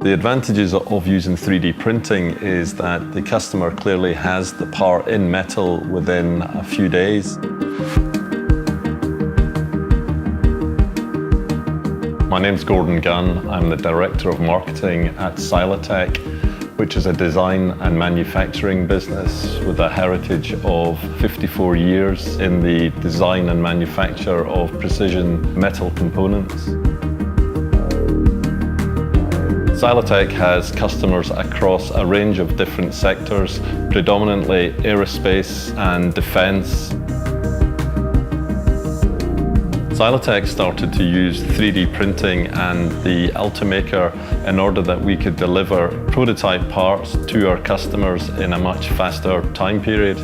The advantages of using 3D printing is that the customer clearly has the part in metal within a few days. My name's Gordon Gunn. I'm the Director of Marketing at Sylatech, which is a design and manufacturing business with a heritage of 54 years in the design and manufacture of precision metal components. Sylatech has customers across a range of different sectors, predominantly aerospace and defence. Sylatech started to use 3D printing and the Ultimaker in order that we could deliver prototype parts to our customers in a much faster time period.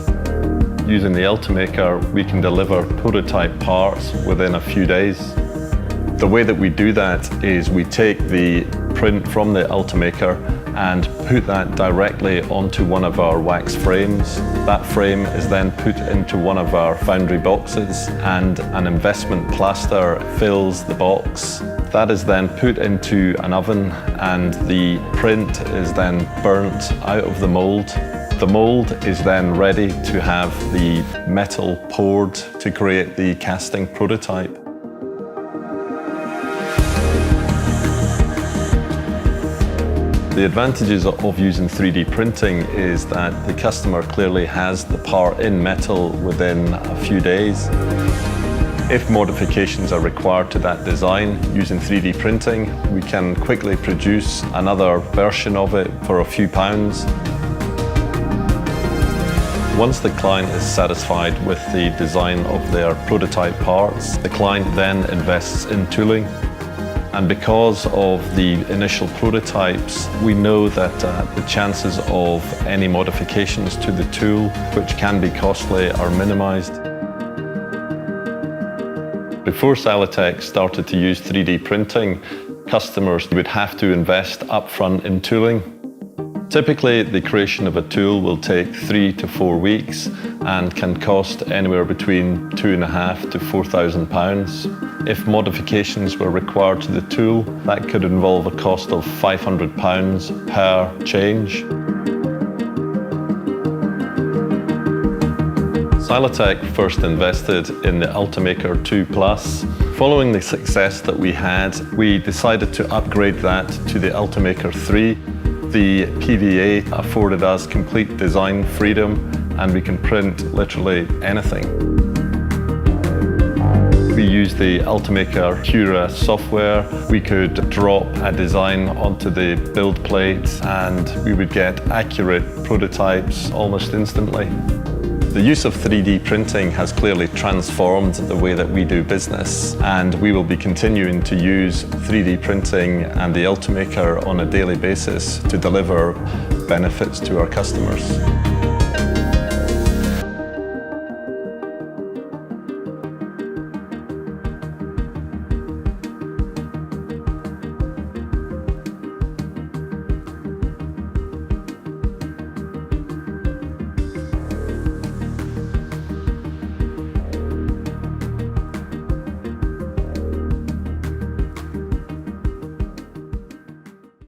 Using the Ultimaker, we can deliver prototype parts within a few days. The way that we do that is we take the print from the Ultimaker and put that directly onto one of our wax frames. That frame is then put into one of our foundry boxes and an investment plaster fills the box. That is then put into an oven and the print is then burnt out of the mold. The mold is then ready to have the metal poured to create the casting prototype. The advantages of using 3D printing is that the customer clearly has the part in metal within a few days. If modifications are required to that design using 3D printing, we can quickly produce another version of it for a few pounds. Once the client is satisfied with the design of their prototype parts, the client then invests in tooling. And because of the initial prototypes, we know that the chances of any modifications to the tool, which can be costly, are minimized. Before Sylatech started to use 3D printing, customers would have to invest upfront in tooling. Typically, the creation of a tool will take 3 to 4 weeks and can cost anywhere between £2,500 to £4,000. If modifications were required to the tool, that could involve a cost of £500 per change. Sylatech first invested in the Ultimaker 2 Plus. Following the success that we had, we decided to upgrade that to the Ultimaker 3. The PVA afforded us complete design freedom and we can print literally anything. We used the Ultimaker Cura software. We could drop a design onto the build plate and we would get accurate prototypes almost instantly. The use of 3D printing has clearly transformed the way that we do business, and we will be continuing to use 3D printing and the Ultimaker on a daily basis to deliver benefits to our customers.